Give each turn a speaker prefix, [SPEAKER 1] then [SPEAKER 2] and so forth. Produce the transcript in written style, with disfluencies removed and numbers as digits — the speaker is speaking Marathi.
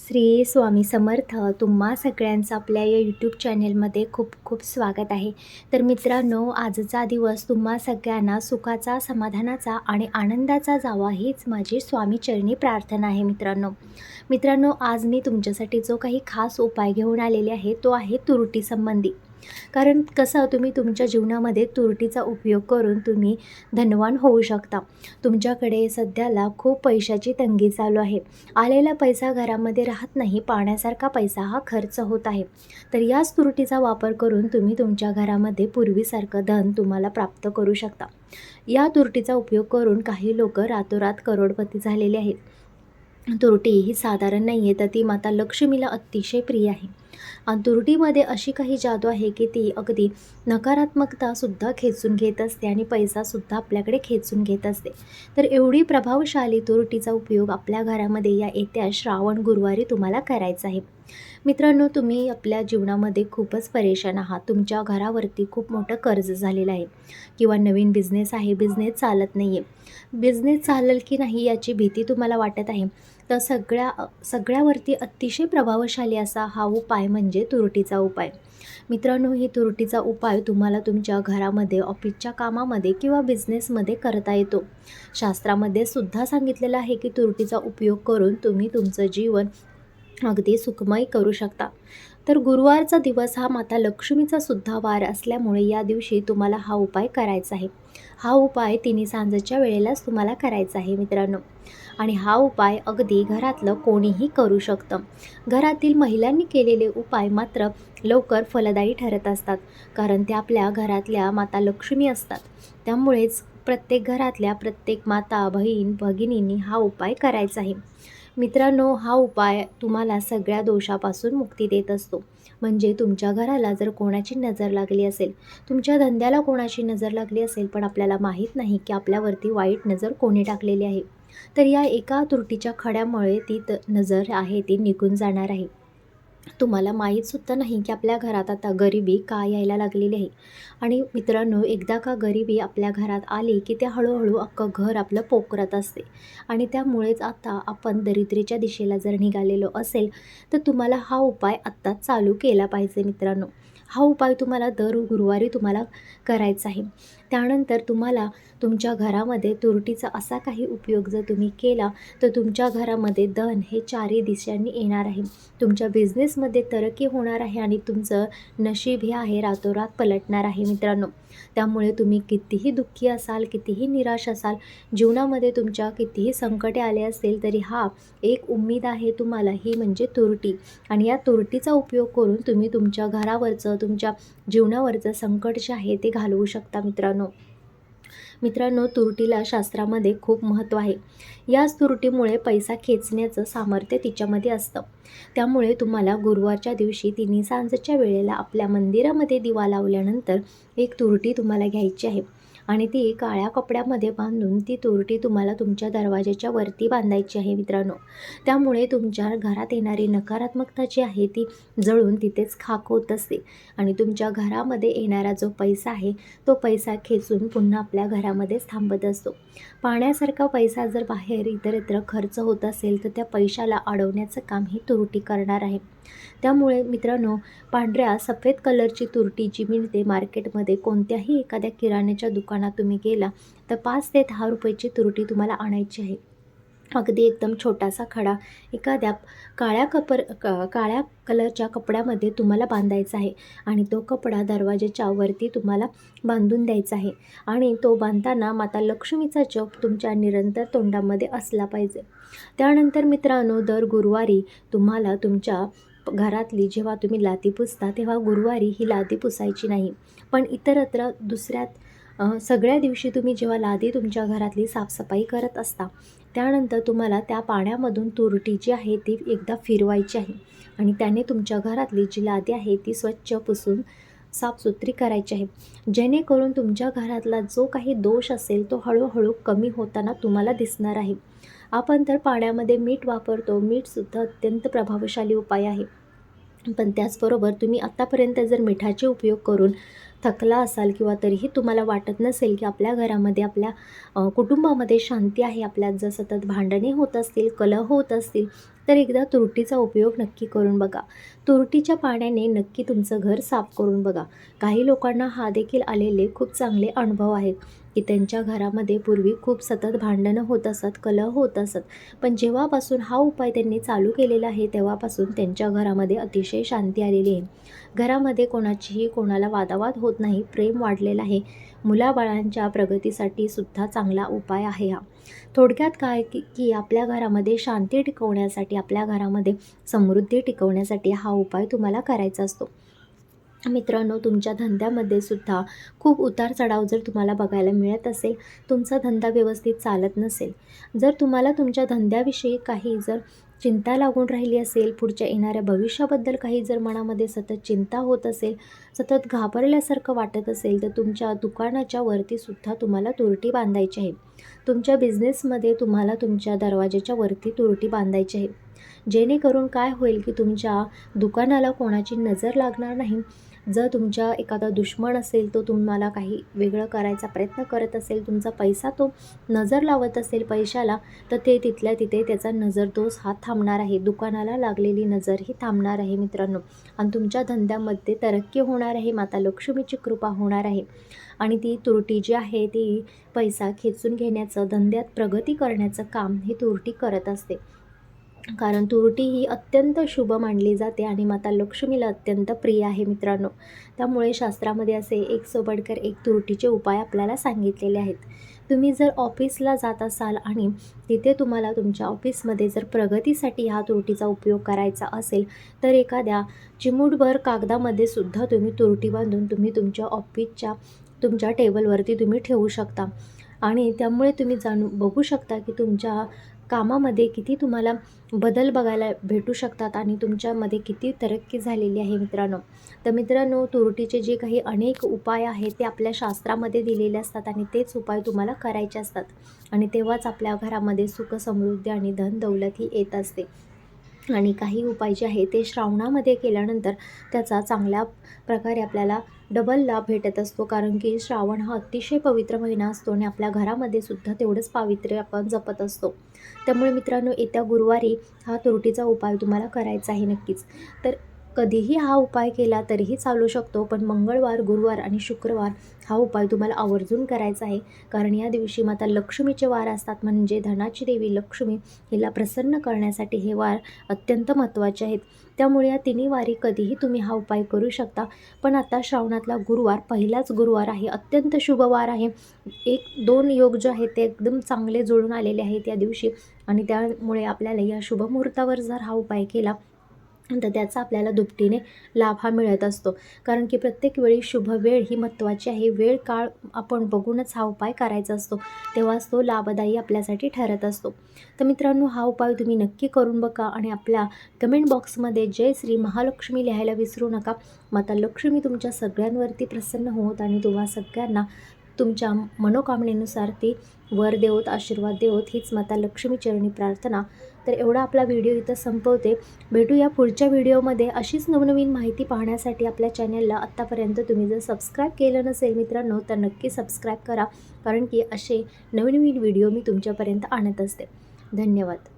[SPEAKER 1] श्री स्वामी समर्थ. तुम्हा सगळ्यांचं आपल्या या यूट्यूब चॅनेलमध्ये खूप खूप स्वागत आहे. तर मित्रांनो, आजचा दिवस तुम्हा सगळ्यांना सुखाचा, समाधानाचा आणि आनंदाचा जावा हीच माझी स्वामीचरणी प्रार्थना आहे. मित्रांनो, आज मी तुमच्यासाठी जो काही खास उपाय घेऊन आलेले आहे तो आहे तुरटी संबंधी. कारण कसं तुम्ही तुमच्या जीवनामध्ये तुरटीचा उपयोग करून तुम्ही धनवान होऊ शकता. तुमच्याकडे सध्याला खूप पैशाची तंगी चालू आहे. आलेला पैसा घरामध्ये राहत नाही, पाण्यासारखा पैसा हा खर्च होत आहे. तर याच तुरटीचा वापर करून तुम्ही तुमच्या घरामध्ये पूर्वीसारखं धन तुम्हाला प्राप्त करू शकता. या तुरटीचा उपयोग करून काही लोक रातोरात करोडपती झालेले आहेत. तुरटी ही साधारण नाही आहे, तर ती माता लक्ष्मीला अतिशय प्रिय आहे. आणि तुरटीमध्ये अशी काही जादू आहे की ती अगदी नकारात्मकतासुद्धा खेचून घेत असते आणि पैसासुद्धा आपल्याकडे खेचून घेत असते. तर एवढी प्रभावशाली तुरटीचा उपयोग आपल्या घरामध्ये या येत्या श्रावण गुरुवारी तुम्हाला करायचा आहे. मित्रांनो, तुम्ही आपल्या जीवनामध्ये खूपच परेशान आहात. तुमच्या घरावरती खूप मोठं कर्ज झालेलं आहे किंवा नवीन बिझनेस आहे, बिझनेस चालत नाही आहे. बिझनेस चालेल की नाही याची भीती तुम्हाला वाटत आहे. तर सगळ्यावरती अतिशय प्रभावशाली असा हा उपाय म्हणजे तुरटीचा उपाय. मित्रांनो, ही तुरटीचा उपाय तुम्हाला तुमच्या घरामध्ये, ऑफिसच्या कामामध्ये किंवा बिझनेसमध्ये करता येतो. शास्त्रामध्ये सुद्धा सांगितलेलं आहे की तुरटीचा उपयोग करून तुम्ही तुमचं जीवन अगदी सुखमय करू शकता. तर गुरुवारचा दिवस हा माता लक्ष्मीचा सुद्धा वार असल्यामुळे या दिवशी तुम्हाला हा उपाय करायचा आहे. हा उपाय तिन्ही सांजेच्या वेळेलाच तुम्हाला करायचा आहे मित्रांनो. आणि हा उपाय अगदी घरातलं कोणीही करू शकतं. घरातील महिलांनी केलेले उपाय मात्र लवकर फलदायी ठरत असतात, कारण ते आपल्या घरातल्या माता लक्ष्मी असतात. त्यामुळेच प्रत्येक घरातल्या प्रत्येक माता, बहीण, भगिनींनी हा उपाय करायचा आहे. मित्रांनो, हा उपाय तुम्हाला सगळ्या दोषापासून मुक्ती देत असतो. म्हणजे तुमच्या घराला जर कोणाची नजर लागली असेल, तुमच्या धंद्याला कोणाची नजर लागली असेल, पण आपल्याला माहीत नाही की आपल्यावरती वाईट नजर कोणी टाकलेली आहे, तर या एका तुरटीच्या खड्यामुळे ती नजर आहे ती निघून जाणार आहे. तुम्हाला माहीतसुद्धा नाही की आपल्या घरात आता गरिबी का यायला लागलेली आहे. आणि मित्रांनो, एकदा का गरिबी आपल्या घरात आली की ते हळूहळू अख्खं घर आपलं पोखरत असते. आणि त्यामुळेच आता आपण दरिद्रीच्या दिशेला जर निघालेलो असेल, तर तुम्हाला हा उपाय आत्ताच चालू केला पाहिजे मित्रांनो. हा उपाय तुम्हाला दर गुरुवारी तुम्हाला करायचा आहे. त्यानंतर तुम्हाला तुमच्या घरामध्ये तुरटीचा असा काही उपयोग जर तुम्ही केला, तर तुमच्या घरामध्ये धन हे चारही दिशांनी येणार आहे. तुमच्या बिझनेसमध्ये तरक्की होणार आहे आणि तुमचं नशीब हे आहे रातोरात पलटणार आहे मित्रांनो. त्यामुळे तुम्ही कितीही दुःखी असाल, कितीही निराश असाल, जीवनामध्ये तुमच्या कितीही संकटे आले असतील, तरी हा एक उम्मीद आहे तुम्हाला, ही म्हणजे तुरटी. आणि या तुरटीचा उपयोग करून तुम्ही तुमच्या घरावरचं, तुमच्या जीवनावरचं संकट जे आहे ते घालवू शकता मित्रांनो, तुरटीला शास्त्रामध्ये खूप महत्त्व आहे. याच तुरटीमुळे पैसा खेचण्याचं सामर्थ्य तिच्यामध्ये असतं. त्यामुळे तुम्हाला गुरुवारच्या दिवशी तिन्ही सांजेच्या वेळेला आपल्या मंदिरामध्ये दिवा लावल्यानंतर एक तुरटी तुम्हाला घ्यायची आहे आणि ती काळ्या कपड्यामध्ये बांधून ती तुरटी तुम्हाला तुमच्या दरवाजाच्या वरती बांधायची आहे मित्रांनो. त्यामुळे तुमच्या घरात येणारी नकारात्मकता जी आहे ती जळून तिथेच खाक होत असते आणि तुमच्या घरामध्ये येणारा जो पैसा आहे तो पैसा खेचून पुन्हा आपल्या घरामध्येच थांबत असतो. पाण्यासारखा पैसा जर बाहेर इतरत्र खर्च होत असेल, तर त्या पैशाला अडवण्याचं काम ही तुरटी करणार आहे. त्यामुळे मित्रांनो, पांढऱ्या सफेद कलरची तुरटी जी मिळते मार्केटमध्ये, कोणत्याही एखाद्या किराण्याच्या दुकानात तुम्ही गेला तर 5 ते 10 रुपयाची तुरटी तुम्हाला आणायची आहे. अगदी एकदम छोटासा खडा एखाद्या काळ्या कलरच्या कपड्यामध्ये तुम्हाला बांधायचा आहे आणि तो कपडा दरवाजाच्या वरती तुम्हाला बांधून द्यायचा आहे. आणि तो बांधताना माता लक्ष्मीचा जप तुमच्या निरंतर तोंडामध्ये असला पाहिजे. त्यानंतर मित्रांनो, दर गुरुवारी तुम्हाला तुमच्या घरातली जेव्हा तुम्ही लादी पुसता, तेव्हा गुरुवारी ही लादी पुसायची नाही, पण इतरत्र सगळ्या दिवशी तुम्ही जेव्हा लादी तुमच्या घरातली साफसफाई करत असता, त्यानंतर तुम्हाला त्या पाण्यामधून तुरटी जी आहे ती एकदा फिरवायची आहे आणि त्याने तुमच्या घरातली जी लादी आहे ती स्वच्छ पुसून साफसुथरी करायची आहे. जेणेकरून तुमच्या घरातला जो काही दोष असेल तो हळूहळू कमी होताना तुम्हाला दिसणार आहे. आपण तर पाण्यामध्ये मीठ वापरतो. मीठसुद्धा अत्यंत प्रभावशाली उपाय आहे. पण त्याचबरोबर तुम्ही आत्तापर्यंत जर मिठाचे उपयोग करून थकला असाल किंवा तरीही तुम्हाला वाटत नसेल की आपल्या घरामध्ये, आपल्या कुटुंबामध्ये शांती आहे, आपल्यात जर सतत भांडणे होत असतील, कलह होत असतील, तर एकदा तुरटीचा उपयोग नक्की करून बघा. तुरटीच्या पाण्याने नक्की तुमचं घर साफ करून बघा. काही लोकांना हा देखील आलेले खूप चांगले अनुभव आहेत की त्यांच्या घरामध्ये पूर्वी खूप सतत भांडणं होत असत, कलह होत असत. पण जेव्हापासून हा उपाय त्यांनी चालू केलेला आहे तेव्हापासून त्यांच्या घरामध्ये अतिशय शांती आलेली आहे. घरामध्ये कोणाला वादावाद होत नाही, प्रेम वाढलेलं आहे. मुलाबाळांच्या प्रगतीसाठी सुद्धा चांगला उपाय आहे हा. थोडक्यात काय की आपल्या घरामध्ये शांती टिकवण्यासाठी, आपल्या घरामध्ये समृद्धी टिकवण्यासाठी हा उपाय तुम्हाला करायचा असतो. मित्रांनो, तुमच्या धंद्यामध्ये सुद्धा खूप उतार चढाव जर तुम्हाला बघायला मिळत असेल, तुमचा धंदा व्यवस्थित चालत नसेल, जर तुम्हाला तुमच्या धंद्याविषयी काही जर चिंता लागून राहिली असेल, पुढच्या येणाऱ्या भविष्याबद्दल काही जर मनामध्ये सतत चिंता होत असेल, सतत घाबरल्यासारखं वाटत असेल, तर तुमच्या दुकानाच्या वरतीसुद्धा तुम्हाला तुरटी बांधायची आहे. तुमच्या बिझनेसमध्ये तुम्हाला तुमच्या दरवाजाच्या वरती तुरटी बांधायची आहे. जेणेकरून काय होईल की तुमच्या दुकानाला कोणाची नजर लागणार नाही. जर तुमच्या एखादा दुश्मन असेल, तो तुम्हाला काही वेगळं करायचा प्रयत्न करत असेल, तुमचा पैसा तो नजर लावत असेल पैशाला, तर ते तिथल्या तिथे त्याचा नजरदोष हा थांबणार आहे. दुकानाला लागलेली नजर ही थांबणार आहे मित्रांनो. आणि तुमच्या धंद्यामध्ये तरक्की होणार आहे, माता लक्ष्मीची कृपा होणार आहे. आणि ती तुरटी जी आहे ती पैसा खेचून घेण्याचं, धंद्यात प्रगती करण्याचं काम ही तुरटी करत असते. कारण तुरटी ही अत्यंत शुभ मानली जाते आणि माता लक्ष्मीला अत्यंत प्रिय आहे मित्रांनो. त्यामुळे शास्त्रामध्ये असे एक सोबडकर एक तुरटीचे उपाय आपल्याला सांगितलेले आहेत. तुम्ही जर ऑफिसला जात असाल आणि तिथे तुम्हाला तुमच्या ऑफिसमध्ये जर प्रगतीसाठी ह्या तुरटीचा उपयोग करायचा असेल, तर एखाद्या चिमूटभर कागदामध्ये सुद्धा तुम्ही तुरटी बांधून तुम्ही तुमच्या ऑफिसच्या तुमच्या टेबलवरती तुम्ही ठेवू शकता. आणि त्यामुळे तुम्ही बघू शकता की तुमच्या कामामध्ये किती तुम्हाला बदल बघायला भेटू शकतात आणि तुमच्यामध्ये किती तरक्की झालेली आहे मित्रांनो. तर मित्रांनो, तुरटीचे जे काही अनेक उपाय आहेत ते आपल्या शास्त्रामध्ये दिलेले असतात आणि तेच उपाय तुम्हाला करायचे असतात. आणि तेव्हाच आपल्या घरामध्ये सुख, समृद्धी आणि धन दौलत ही येत असते. आणि काही उपाय जे आहे ते श्रावणामध्ये केल्यानंतर त्याचा चांगल्या प्रकारे आपल्याला डबल लाभ भेटत असतो. कारण की श्रावण हा अतिशय पवित्र महिना असतो आणि आपल्या घरामध्ये सुद्धा तेवढंच पावित्र्य आपण जपत असतो. त्यामुळे मित्रांनो, येत्या गुरुवारी हा तुरटीचा उपाय तुम्हाला करायचा आहे नक्कीच. तर कधीही हा उपाय केला तरीही चालू शकतो, पण मंगळवार, गुरुवार आणि शुक्रवार हा उपाय तुम्हाला आवर्जून करायचा आहे. कारण या दिवशी माता लक्ष्मीचे वार असतात, म्हणजे धनाची देवी लक्ष्मी हिला प्रसन्न करण्यासाठी हे वार अत्यंत महत्त्वाचे आहेत. त्यामुळे या तिन्ही वारी कधीही तुम्ही हा उपाय करू शकता. पण आता श्रावणातला गुरुवार पहिलाच गुरुवार आहे, अत्यंत शुभ वार आहे. 1-2 योग जे आहेत ते एकदम चांगले जुळून आलेले आहेत या दिवशी. आणि त्यामुळे आपल्याला या शुभ मुहूर्तावर जर हा उपाय केला तर त्याचा आपल्याला दुपटीने लाभ हा मिळत असतो. कारण की प्रत्येक वेळी शुभ वेळ ही महत्त्वाची आहे. वेळ काळ आपण बघूनच हा उपाय करायचा असतो, तेव्हाच तो लाभदायी आपल्यासाठी ठरत असतो. तर मित्रांनो, हा उपाय तुम्ही नक्की करून बघा आणि आपल्या कमेंट बॉक्समध्ये जय श्री महालक्ष्मी लिहायला विसरू नका. माता लक्ष्मी तुमच्या सगळ्यांवरती प्रसन्न होत आणि तुम्हा सगळ्यांना तुमच्या मनोकामनेनुसार ती वर देवोत, आशीर्वाद देवोत, हीच माता लक्ष्मी चरणी प्रार्थना. तर एवढा आपला व्हिडिओ इथं संपवते. भेटूया पुढच्या व्हिडिओमध्ये. अशीच नवनवीन माहिती पाहण्यासाठी आपल्या चॅनलला आत्तापर्यंत तुम्ही जर सबस्क्राईब केलं नसेल मित्रांनो, तर नक्की सबस्क्राईब करा. कारण की असे नवनवीन व्हिडिओ मी तुमच्यापर्यंत आणत असते. धन्यवाद.